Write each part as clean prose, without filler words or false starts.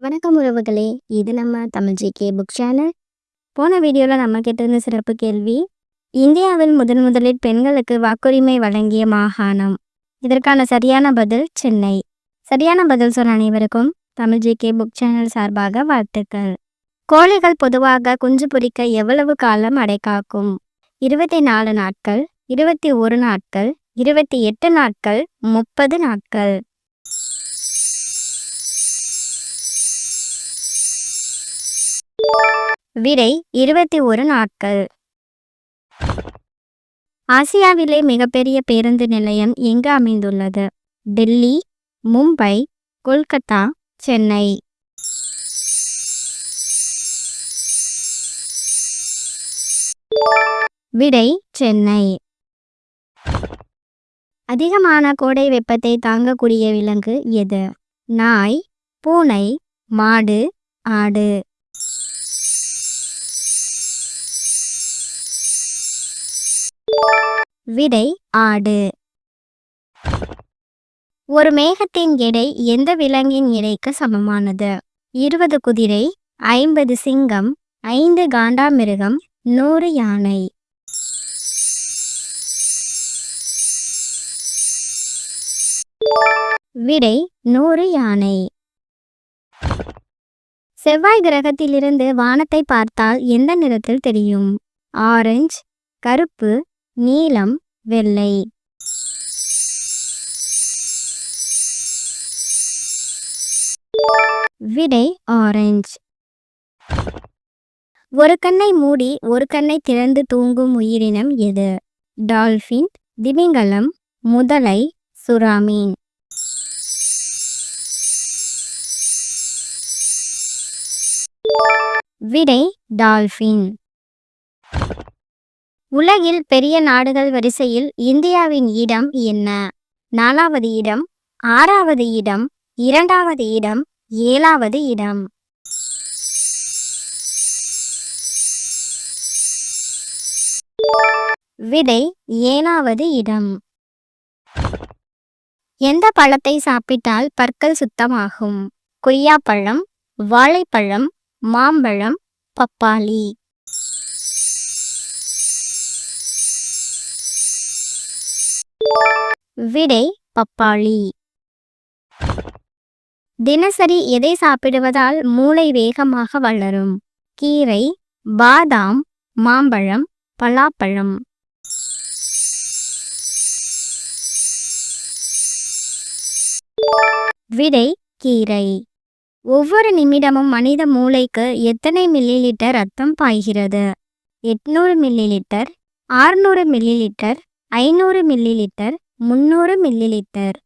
வணக்கம் உறவுகளே, இது நம்ம தமிழ் ஜிகே புக் சேனல். போன வீடியோவில் நம்ம கேட்டிருந்த சிறப்பு கேள்வி, இந்தியாவில் முதலில் பெண்களுக்கு வாக்குரிமை வழங்கிய மாகாணம். இதற்கான சரியான பதில் சென்னை. சரியான பதில் சொன்ன அனைவருக்கும் தமிழ் ஜிகே புக் சேனல் சார்பாக வாழ்த்துக்கள். கோழிகள் பொதுவாக குஞ்சு பொரிக்க எவ்வளவு காலம் அடைகாக்கும்? 24 நாட்கள், 21 நாட்கள், 28 நாட்கள், 30 நாட்கள். விடை 21 நாட்கள். ஆசியாவிலே மிகப்பெரிய பேருந்து நிலையம் எங்கு அமைந்துள்ளது? டெல்லி, மும்பை, கொல்கத்தா, சென்னை. விடை சென்னை. அதிகமான கோடை வெப்பத்தை தாங்கக்கூடிய விலங்கு எது? நாய், பூனை, மாடு, ஆடு. விடை ஆடு. ஒரு மேகத்தின் எடை எந்த விலங்கின் எடைக்கு சமமானது? 20 குதிரை, 50 சிங்கம், 5 காண்டாமிருகம், 100 யானை. விடை 100 யானை. செவ்வாய் கிரகத்திலிருந்து வானத்தை பார்த்தால் எந்த நிறத்தில் தெரியும்? ஆரஞ்சு, கருப்பு, நீலம், வெள்ளை. விடை ஆரஞ்சு. ஒரு கண்ணை மூடி ஒரு கண்ணை திறந்து தூங்கும் உயிரினம் எது? டால்பின், திமிங்கலம், முதலை, சுறாமீன். விடை டால்பின். உலகில் பெரிய நாடுகள் வரிசையில் இந்தியாவின் இடம் என்ன? 4வது இடம், 6வது இடம், 2வது இடம், 7வது இடம். விடை 7வது இடம். எந்த பழத்தை சாப்பிட்டால் பற்கள் சுத்தமாகும்? கொய்யாப்பழம், வாழைப்பழம், மாம்பழம், பப்பாளி. விடை பப்பாளி. தினசரி எதை சாப்பிடுவதால் மூளை வேகமாக வளரும்? கீரை, பாதாம், மாம்பழம், பலாப்பழம். விடை கீரை. ஒவ்வொரு நிமிடமும் மனித மூளைக்கு எத்தனை மில்லிலிட்டர் ரத்தம் பாய்கிறது? 800 மில்லிலிட்டர், 600 மில்லிலிட்டர், 500 மில்லிலிட்டர், 300 மில்லிலிட்டர்.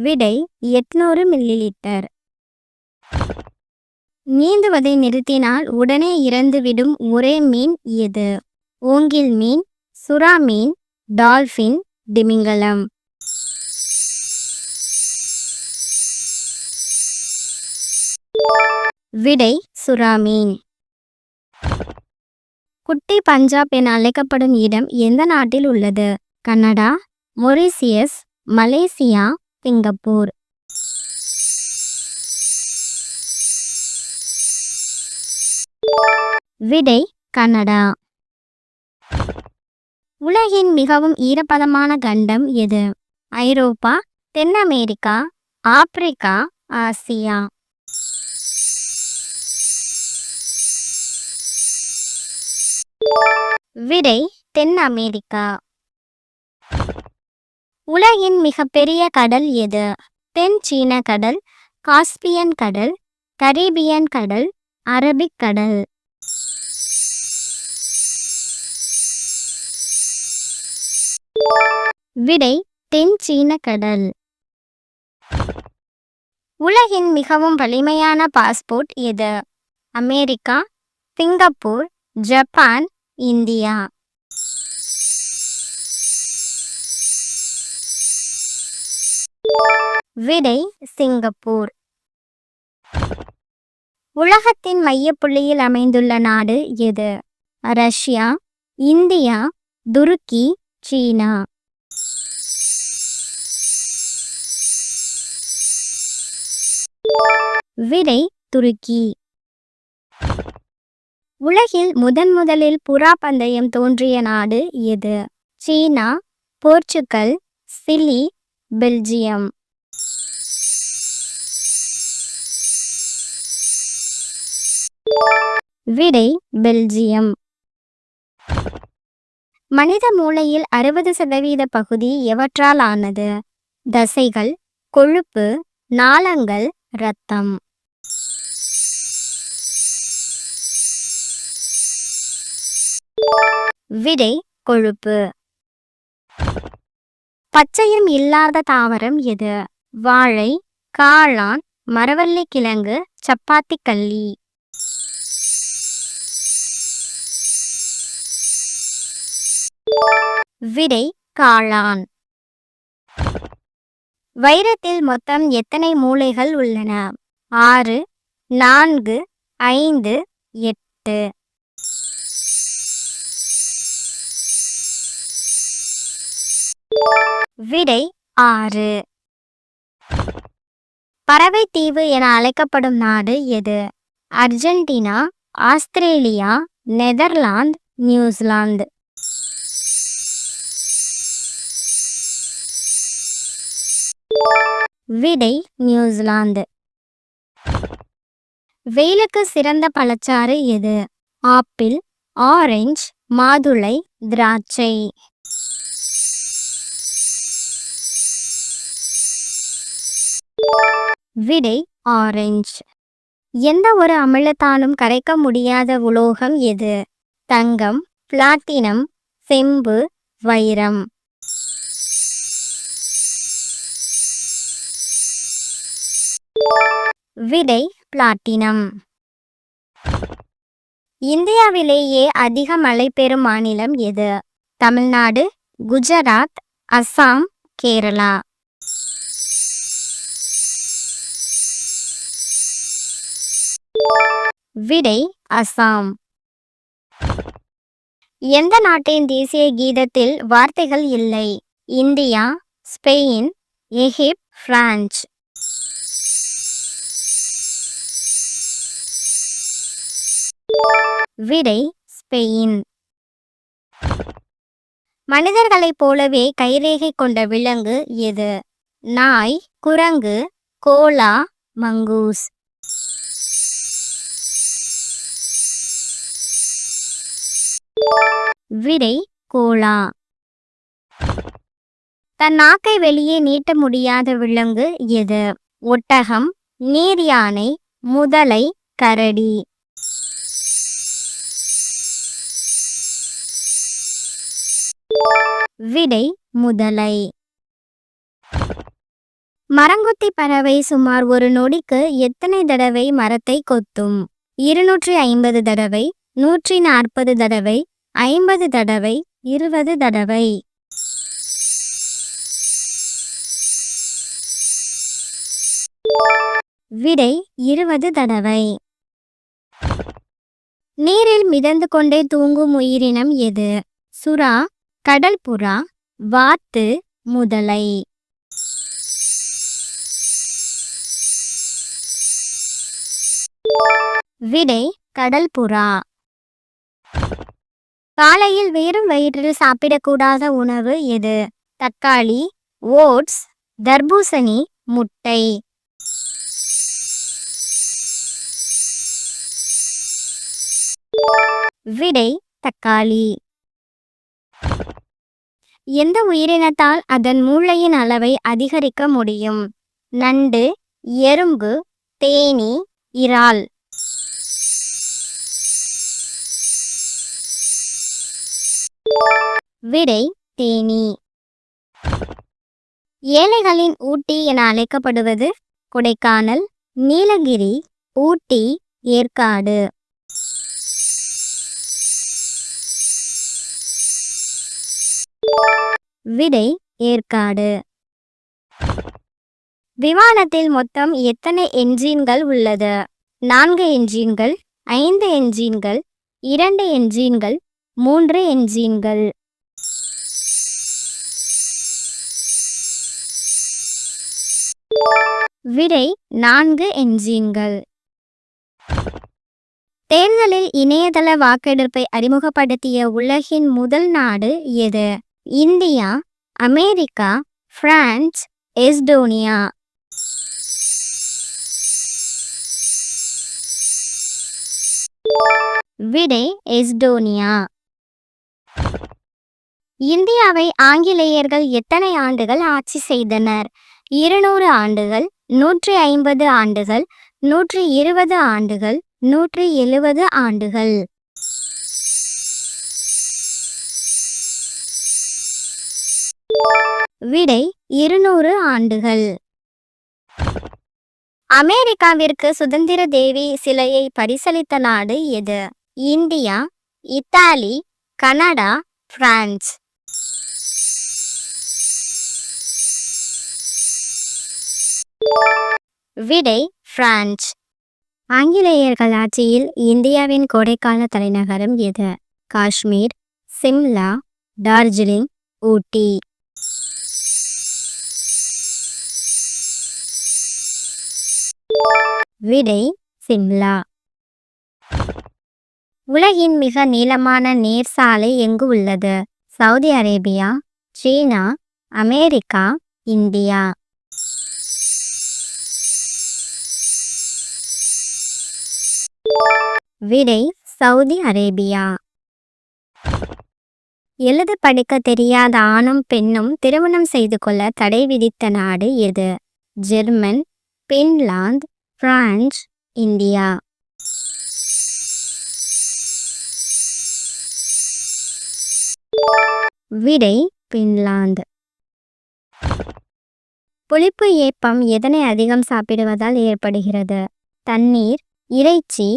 விடை 800 மில்லிலிட்டர். நீந்துவதை நிறுத்தினால் உடனே இறந்துவிடும் ஒரே மீன் எது? ஓங்கில் மீன், சுறா மீன், டால்பின், திமிங்கலம். விடை சுறா மீன். குட்டி பஞ்சாப் என அழைக்கப்படும் இடம் எந்த நாட்டில் உள்ளது? Canada, Mauritius, Malaysia, Singapore. விடை கனடா. உலகின் மிகவும் ஈரப்பதமான கண்டம் எது? ஐரோப்பா, தென் அமெரிக்கா, ஆப்பிரிக்கா, ஆசியா. விடை தென் அமெரிக்கா. உலகின் மிகப்பெரிய கடல் எது? தென் சீன கடல், காஸ்பியன் கடல், கரீபியன் கடல், அரபிக் கடல். விடை தென் சீன கடல். உலகின் மிகவும் வலிமையான பாஸ்போர்ட் எது? America, Singapore, Japan, India. விடை சிங்கப்பூர். உலகத்தின் மையப்புள்ளியில் அமைந்துள்ள நாடு எது? ரஷ்யா, இந்தியா, துருக்கி, சீனா. விடை துருக்கி. உலகில் முதலில் புறா பந்தயம் தோன்றிய நாடு எது? சீனா, போர்ச்சுகல், சிலி, பெல்ஜியம். விடை பெல்ஜியம். மனித மூளையில் 60% பகுதி எவற்றால் ஆனது? தசைகள், கொழுப்பு, நாளங்கள், இரத்தம். விடை கொழுப்பு. பச்சையம் இல்லாத தாவரம் எது? வாழை, காளான், மரவள்ளி கிழங்கு, சப்பாத்தி கள்ளி. விடை காளான். வைரத்தில் மொத்தம் எத்தனை மூலைகள் உள்ளன? 6, 4, 5, 8. விடை 6. பறவை தீவு என அழைக்கப்படும் நாடு எது? Argentina, Australia, Netherlands, New Zealand. விடை நியூசிலாந்து. வெயிலுக்கு சிறந்த பழச்சாறு எது? ஆப்பிள், ஆரஞ்சு, மாதுளை, திராட்சை. விடை ஆரஞ்சு. எந்த ஒரு அமிலத்தாலும் கரைக்க முடியாத உலோகம் எது? தங்கம், பிளாட்டினம், செம்பு, வைரம். விடை பிளாட்டினம். இந்தியாவிலேயே அதிக மழை பெறும் மாநிலம் எது? தமிழ்நாடு, குஜராத், அஸ்ஸாம், கேரளா. விடை அஸ்ஸாம். எந்த நாட்டின் தேசிய கீதத்தில் வார்த்தைகள் இல்லை? இந்தியா, ஸ்பெயின், எகிப்து, பிரான்ஸ். விடை ஸ்பெயின். மனிதர்களைப் போலவே கைரேகை கொண்ட விலங்கு எது? நாய், குரங்கு, கோலா, மங்கூஸ். விடை கோலா. தன் நாக்கை வெளியே நீட்ட முடியாத விலங்கு எது? ஒட்டகம், நீர் யானை, முதலை, கரடி. விடை முதலை. மரங்கொத்தி பறவை சுமார் ஒரு நொடிக்கு எத்தனை தடவை மரத்தை கொத்தும்? 250 தடவை, 140 தடவை, 50 தடவை, 20 தடவை. விடை 20 தடவை. நீரில் மிதந்து கொண்டே தூங்கும் உயிரினம் எது? சுறா, கடல் புறா, வாத்து, முதலை. விடை கடல் புறா. காலையில் வெறும் வயிற்றில் சாப்பிடக்கூடாத உணவு எது? தக்காளி, ஓட்ஸ், தர்பூசணி, முட்டை. விடை தக்காளி. எந்த உயிரினத்தால் அதன் மூளையின் அளவை அதிகரிக்க முடியும்? நண்டு, எறும்பு, தேனீ, இறால். விடை தேனீ. ஏழைகளின் ஊட்டி என அழைக்கப்படுவது? கொடைக்கானல், நீலகிரி, ஊட்டி, ஏற்காடு. விடை ஏற்காடு. விமானத்தில் மொத்தம் எத்தனை என்ஜின்கள் உள்ளது? 4 என்ஜின்கள், 5 என்ஜின்கள், 2 என்ஜின்கள், 3 என்ஜின்கள். விடை 4 என்ஜின்கள். தேர்தலில் இணையதள வாக்கெடுப்பை அறிமுகப்படுத்திய உலகின் முதல் நாடு எது? India, America, France, Estonia. விடை எஸ்டோனியா. இந்தியாவை ஆங்கிலேயர்கள் எத்தனை ஆண்டுகள் ஆட்சி செய்தனர்? 200 ஆண்டுகள், 150 ஆண்டுகள், 120 ஆண்டுகள், 170 ஆண்டுகள். விடை 200 ஆண்டுகள். அமெரிக்காவிற்கு சுதந்திர தேவி சிலையை பரிசளித்த நாடு எது? India, Italy, Canada, France. விடை பிரான்ஸ். ஆங்கிலேயர்கள் ஆட்சியில் இந்தியாவின் கோடைக்கால தலைநகரம் எது? காஷ்மீர், சிம்லா, டார்ஜிலிங், ஊட்டி. விடை சிம்லா. உலகின் மிக நீளமான நீர் சாலை எங்கு உள்ளது? சவுதி அரேபியா, சீனா, அமெரிக்கா, இந்தியா. விடை சவுதி அரேபியா. எழுத படிக்க தெரியாத ஆணும் பெண்ணும் திருமணம் செய்து கொள்ள தடை விதித்த நாடு எது? German, Finland, France, India. விடை பின்லாந்து. புளிப்பு ஏப்பம் எதனை அதிகம் சாப்பிடுவதால் ஏற்படுகிறது? தண்ணீர், இறைச்சி,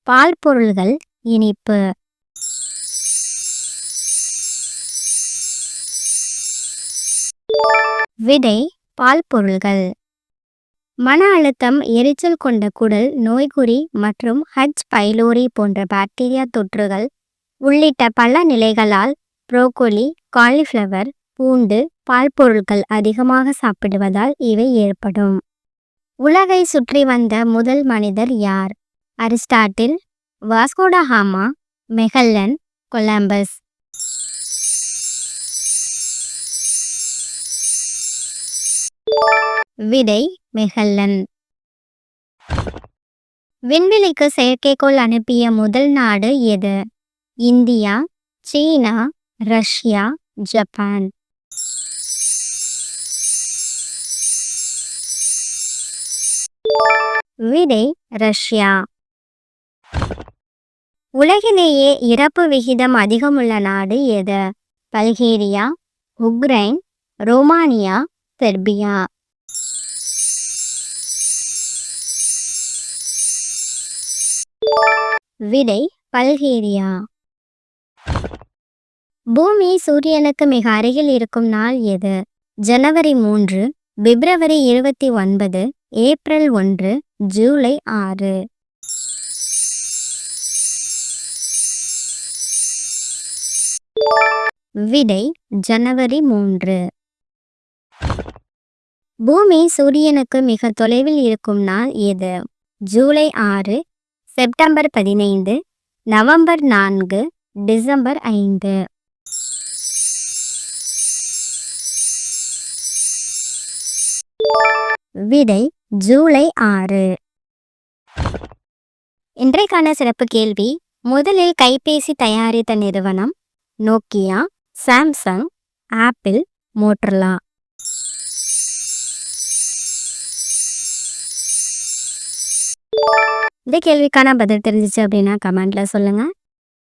பால் பொருள்கள், இனிப்பு. விடை பால் பொருள்கள். மன அழுத்தம், எரிச்சல் கொண்ட குடல், நோய்க்குறி மற்றும் ஹச் பைலோரி போன்ற பாக்டீரியா தொற்றுகள் உள்ளிட்ட பல நிலைகளால் புரோக்கோலி, காலிஃப்ளவர், பூண்டு, பால் பொருட்கள் அதிகமாக சாப்பிடுவதால் இவை ஏற்படும். உலகை சுற்றி வந்த முதல் மனிதர் யார்? அரிஸ்டாட்டில், வாஸ்கோ ட காமா, மெகல்லன், கொலம்பஸ். விடை மெகல்லன். விண்வெளிக்கு செயற்கைக்கோள் அனுப்பிய முதல் நாடு எது? இந்தியா, சீனா, ரஷ்யா, ஜப்பான். விடை ரஷ்யா. உலகிலேயே இறப்பு விகிதம் அதிகமுள்ள நாடு எது? Bulgaria, Ukraine, Romania, Serbia. விடை பல்கேரியா. பூமி சூரியனுக்கு மிக அருகில் இருக்கும் நாள் எது? ஜனவரி 3, பிப்ரவரி 29, ஏப்ரல் 1, ஜூலை 6. விடை ஜனவரி 3. பூமி சூரியனுக்கு மிக தொலைவில் இருக்கும் நாள் எது? July 6, September 15, November 4, December 5. விடை ஜூலை 6. இன்றைக்கான சிறப்பு கேள்வி: முதலில் கைபேசி தயாரித்த நிறுவனம்? Nokia, Samsung, apple, Motorola. இந்த கேள்விக்கான பதில் தெரிஞ்சிச்சு அப்படின்னா கமெண்ட்ல சொல்லுங்க.